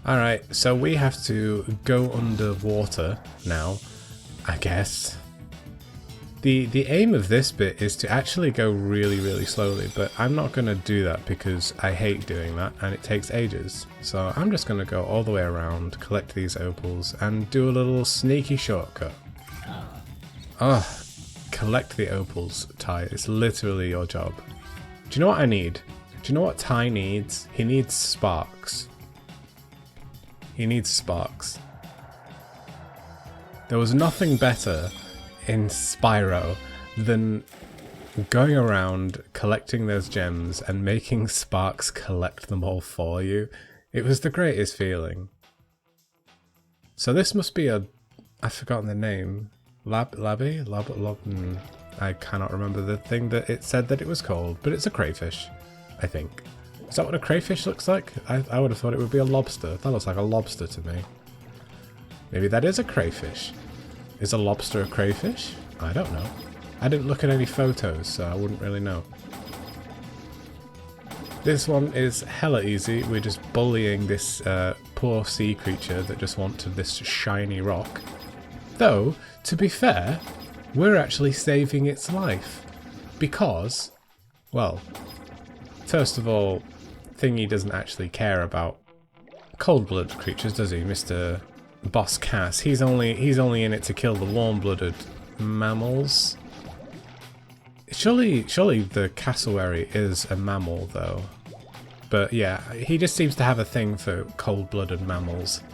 Alright, so we have to go underwater now, I guess. The aim of this bit is to actually go really slowly, but I'm not going to do that because I hate doing that and it takes ages. So I'm just going to go all the way around, collect these opals, and do a little sneaky shortcut. Collect the opals, Ty. It's literally your job. Do you know what I need? Do you know what Ty needs? He needs sparks. He needs sparks. There was nothing better in Spyro than going around collecting those gems and making Sparks collect them all for you. It was the greatest feeling. So this must be a... I've forgotten the name. Labby? I cannot remember the thing that it said that it was called, but it's a crayfish, I think. Is that what a crayfish looks like? I would have thought it would be a lobster. That looks like a lobster to me. Maybe that is a crayfish. Is a lobster a crayfish? I don't know. I didn't look at any photos, so I wouldn't really know. This one is hella easy. We're just bullying this poor sea creature that just wanted this shiny rock. Though, to be fair, we're actually saving its life. Because, well, first of all, Thingy doesn't actually care about cold-blooded creatures, does he, Mr. Boss Cass? He's only in it to kill the warm-blooded mammals. Surely the cassowary is a mammal, though. But yeah, he just seems to have a thing for cold-blooded mammals.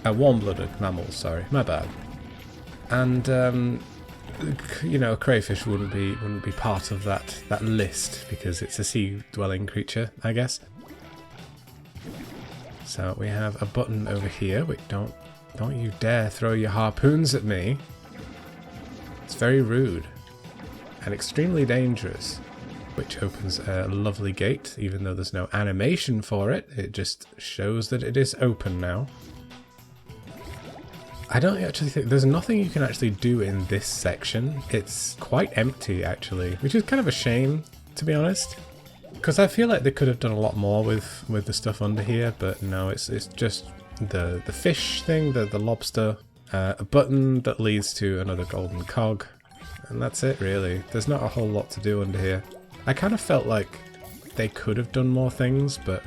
Warm-blooded mammals, sorry, my bad. And you know, a crayfish wouldn't be part of that list because it's a sea-dwelling creature, I guess. So we have a button over here. Wait, don't you dare throw your harpoons at me. It's very rude and extremely dangerous, which opens a lovely gate. Even though there's no animation for it, it just shows that it is open now. I don't actually think there's nothing you can actually do in this section. It's quite empty actually, which is kind of a shame, to be honest. Because I feel like they could have done a lot more with the stuff under here, but no, it's just the fish thing, the lobster, a button that leads to another golden cog, and that's it really. There's not a whole lot to do under here. I kind of felt like they could have done more things, but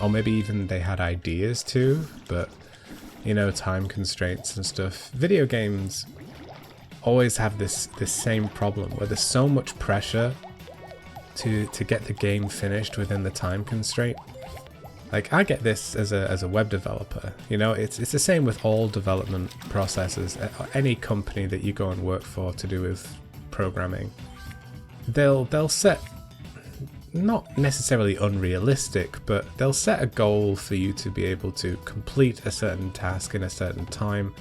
or maybe even they had ideas to, but you know, time constraints and stuff. Video games always have this same problem where there's so much pressure to get the game finished within the time constraint. Like, I get this as a web developer, you know, it's the same with all development processes. Any company that you go and work for to do with programming, they'll set, not necessarily unrealistic, but they'll set a goal for you to be able to complete a certain task in a certain time,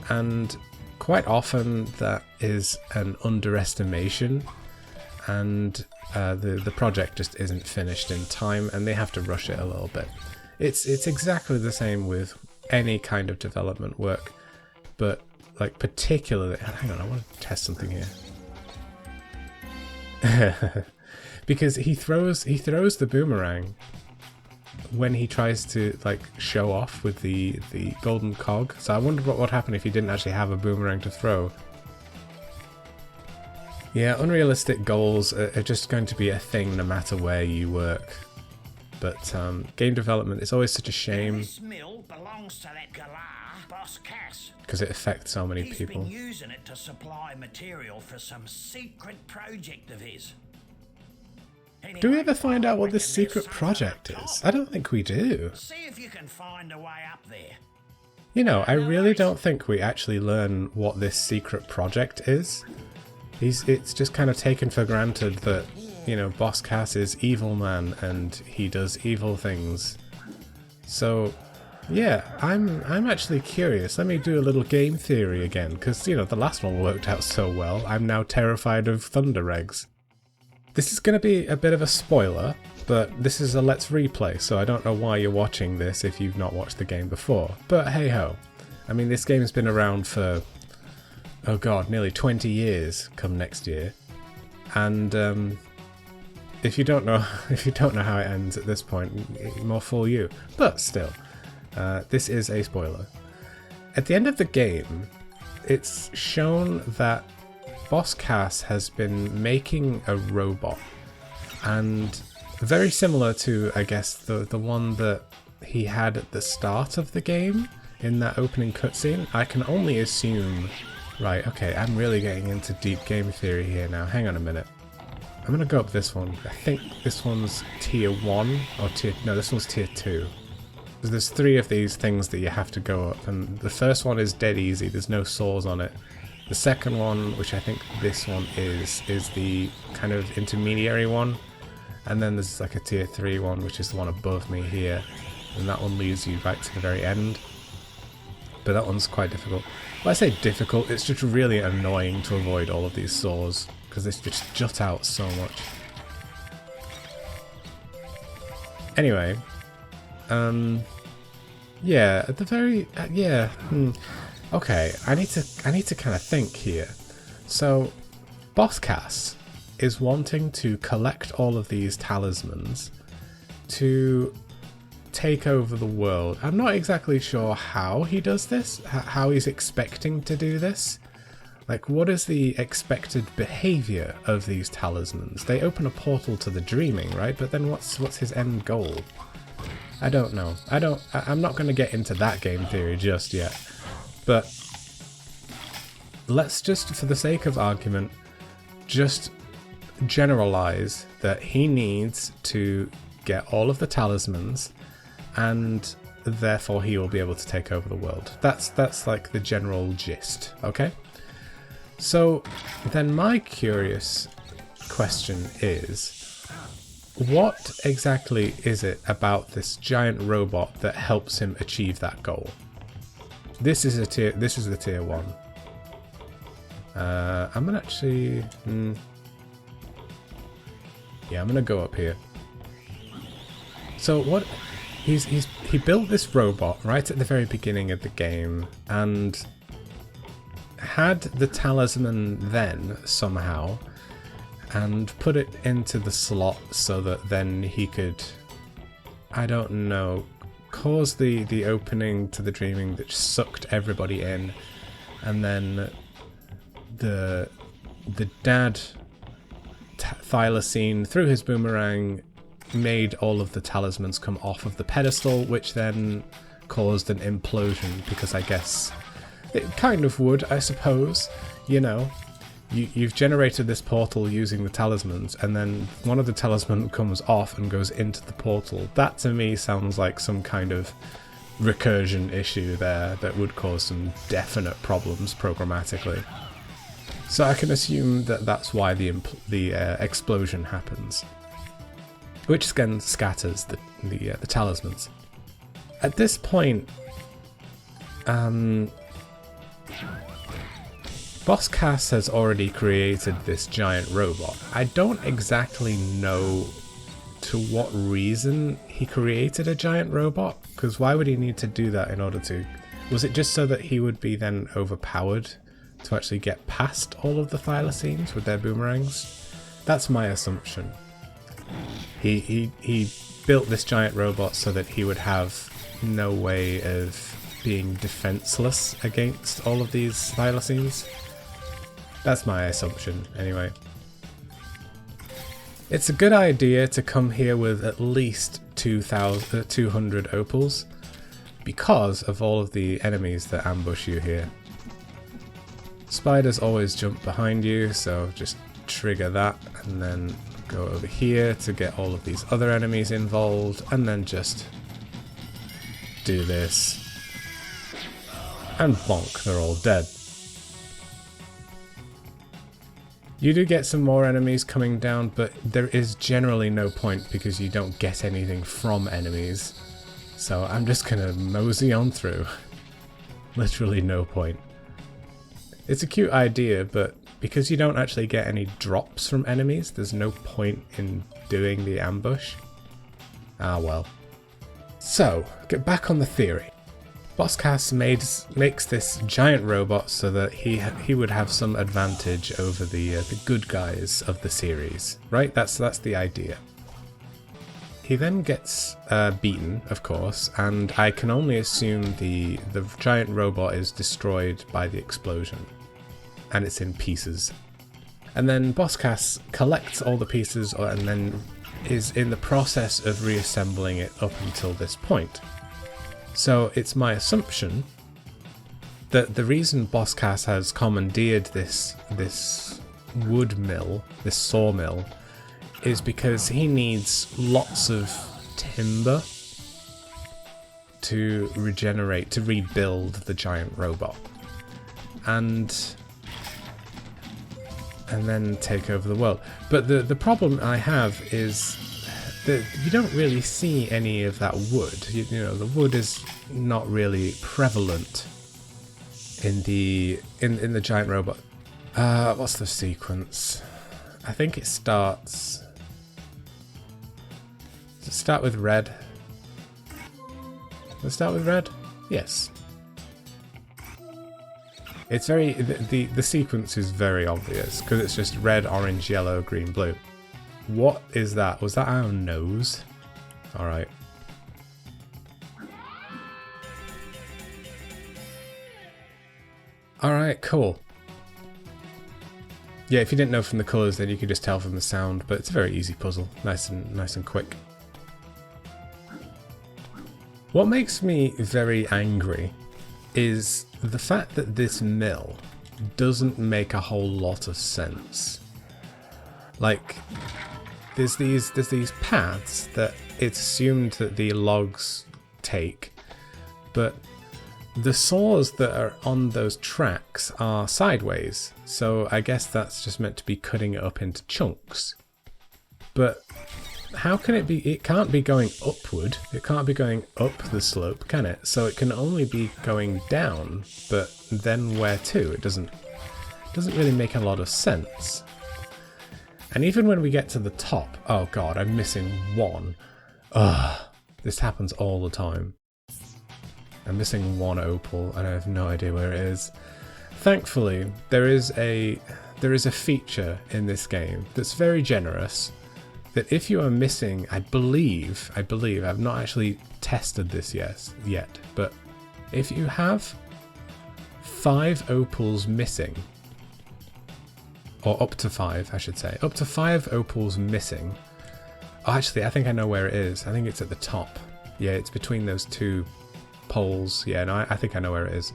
and quite often that is an underestimation, and the project just isn't finished in time and they have to rush it a little bit. It's exactly the same with any kind of development work, but like particularly, hang on, I want to test something here. Because he throws the boomerang when he tries to like show off with the golden cog. So I wonder what would happen if he didn't actually have a boomerang to throw. Yeah, unrealistic goals are just going to be a thing no matter where you work. But game development is always such a shame. This mill belongs to that galah, Boss Cass. Because it affects so many people. He's been using it to supply material for some secret project of his. Anyway, Do we ever find out what this secret project is? I don't think we do. See if you can find a way up there. You know, I really don't think we actually learn what this secret project is. It's just kind of taken for granted that, you know, Boss Cass is evil man and he does evil things. So, yeah, I'm actually curious. Let me do a little game theory again, because, you know, the last one worked out so well. I'm now terrified of thunder eggs. This is going to be a bit of a spoiler, but this is a Let's Replay, so I don't know why you're watching this if you've not watched the game before. But hey ho. I mean, this game's been around for, oh god, nearly 20 years come next year. And if you don't know how it ends at this point, more fool you. But still, This is a spoiler. At the end of the game, it's shown that Boss Cass has been making a robot, and very similar to, I guess, the one that he had at the start of the game in that opening cutscene. I can only assume... Right, okay, I'm really getting into deep game theory here now. Hang on a minute. I'm gonna go up this one. I think this one's tier 1, or tier... No, this one's tier 2. There's 3 of these things that you have to go up, and the first one is dead easy. There's no saws on it. The second one, which I think this one is the kind of intermediary one. And then there's like a tier 3 one, which is the one above me here. And that one leads you right to the very end. But that one's quite difficult. When I say difficult, it's just really annoying to avoid all of these saws, because they just jut out so much. Anyway, yeah, at the very, okay, I need to kind of think here. So, Boss Cass is wanting to collect all of these talismans to take over the world. I'm not exactly sure how he does this, how he's expecting to do this. Like, what is the expected behavior of these talismans? They open a portal to the dreaming, right? But then what's his end goal? I don't know. I'm not going to get into that game theory just yet. But let's just, for the sake of argument, just generalize that he needs to get all of the talismans, and therefore he will be able to take over the world. That's like the general gist, okay? So then my curious question is, what exactly is it about this giant robot that helps him achieve that goal? This is the tier 1. I'm gonna actually yeah, I'm gonna go up here. So what he built this robot right at the very beginning of the game, and had the talisman then somehow, and put it into the slot so that then he could, I don't know, cause the opening to the dreaming that sucked everybody in, and then the dad thylacine through his boomerang made all of the talismans come off of the pedestal, which then caused an implosion, because I guess it kind of would, I suppose, you know. You've generated this portal using the talismans, and then one of the talisman comes off and goes into the portal. That to me sounds like some kind of recursion issue there that would cause some definite problems programmatically. So I can assume that that's why the explosion happens, which again scatters the talismans. At this point, Boss Cass has already created this giant robot. I don't exactly know to what reason he created a giant robot, because why would he need to do that in order to... Was it just so that he would be then overpowered to actually get past all of the thylacines with their boomerangs? That's my assumption. He built this giant robot so that he would have no way of being defenseless against all of these thylacines. That's my assumption, anyway. It's a good idea to come here with at least 200 opals, because of all of the enemies that ambush you here. Spiders always jump behind you, so just trigger that, and then go over here to get all of these other enemies involved, and then just do this. And bonk, they're all dead. You do get some more enemies coming down, but there is generally no point because you don't get anything from enemies. So I'm just gonna mosey on through. Literally no point. It's a cute idea, but because you don't actually get any drops from enemies, there's no point in doing the ambush. Ah well. So, get back on the theory. Boss Cass makes this giant robot so that he would have some advantage over the good guys of the series, right? That's the idea. He then gets beaten, of course, and I can only assume the giant robot is destroyed by the explosion, and it's in pieces. And then Boss Cass collects all the pieces and then is in the process of reassembling it up until this point. So it's my assumption that the reason Boss Cass has commandeered this wood mill, this sawmill, is because he needs lots of timber to regenerate, to rebuild the giant robot. And then take over the world. But the problem I have is that you don't really see any of that wood. You know, the wood is not really prevalent in the giant robot. What's the sequence? I think it starts. Does it start with red? Does it start with red? Yes. It's very the sequence is very obvious because it's just red, orange, yellow, green, blue. What is that? Was that our nose? All right. All right, cool. Yeah, if you didn't know from the colours, then you could just tell from the sound. But it's a very easy puzzle, nice and quick. What makes me very angry is the fact that this mill doesn't make a whole lot of sense. Like, there's these paths that it's assumed that the logs take, but the saws that are on those tracks are sideways, so I guess that's just meant to be cutting it up into chunks. But how can it be? It can't be going upward. It can't be going up the slope, can it? So it can only be going down, but then where to? It doesn't really make a lot of sense. And even when we get to the top, oh god, I'm missing one. Ugh, this happens all the time. I'm missing one opal and I have no idea where it is. Thankfully, there is a feature in this game that's very generous, that if you are missing, I believe, I've not actually tested this yet, but if you have 5 opals missing, or up to 5, I should say, up to 5 opals missing. Oh, actually, I think I know where it is. I think it's at the top. Yeah, it's between those two poles. Yeah, no, I think I know where it is.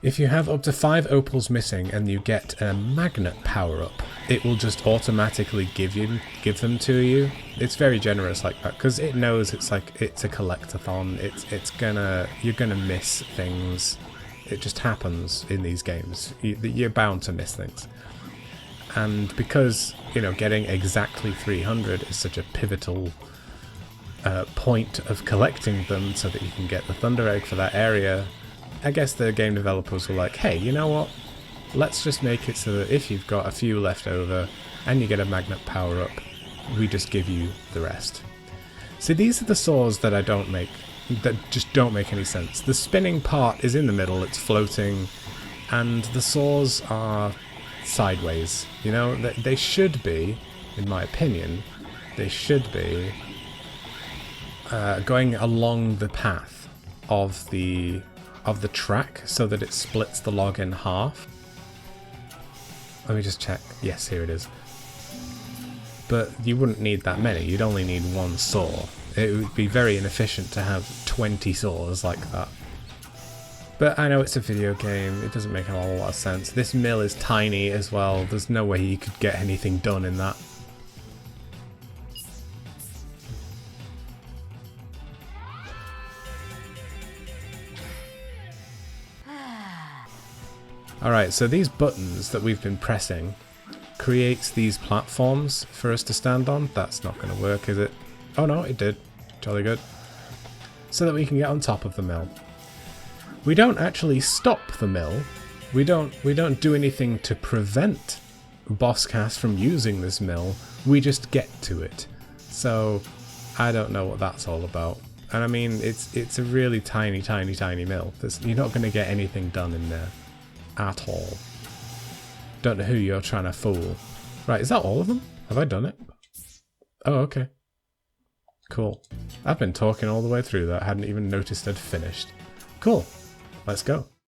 If you have up to 5 opals missing and you get a magnet power-up, it will just automatically give them to you. It's very generous like that, because it knows it's a collectathon. You're gonna miss things. It just happens in these games. You're bound to miss things. And because, getting exactly 300 is such a pivotal point of collecting them so that you can get the Thunder Egg for that area, I guess the game developers were like, hey, you know what? Let's just make it so that if you've got a few left over and you get a magnet power-up, we just give you the rest. See, these are the saws that that just don't make any sense. The spinning part is in the middle, it's floating, and the saws are sideways. They should be, in my opinion, they should be going along the path of the track so that it splits the log in half. Let me just check. Yes, here it is. But you wouldn't need that many. You'd only need one saw. It would be very inefficient to have 20 saws like that. But I know it's a video game. It doesn't make a whole lot of sense. This mill is tiny as well. There's no way you could get anything done in that. Alright, so these buttons that we've been pressing creates these platforms for us to stand on. That's not going to work, is it? Oh no, it did. Jolly good. So that we can get on top of the mill. We don't actually stop the mill. We don't do anything to prevent Boss Cass from using this mill. We just get to it. So I don't know what that's all about. And I mean, it's a really tiny mill. You're not going to get anything done in there. At all. Don't know who you're trying to fool. Right, is that all of them? Have I done it? Oh, okay. Cool. I've been talking all the way through that. I hadn't even noticed I'd finished. Cool. Let's go.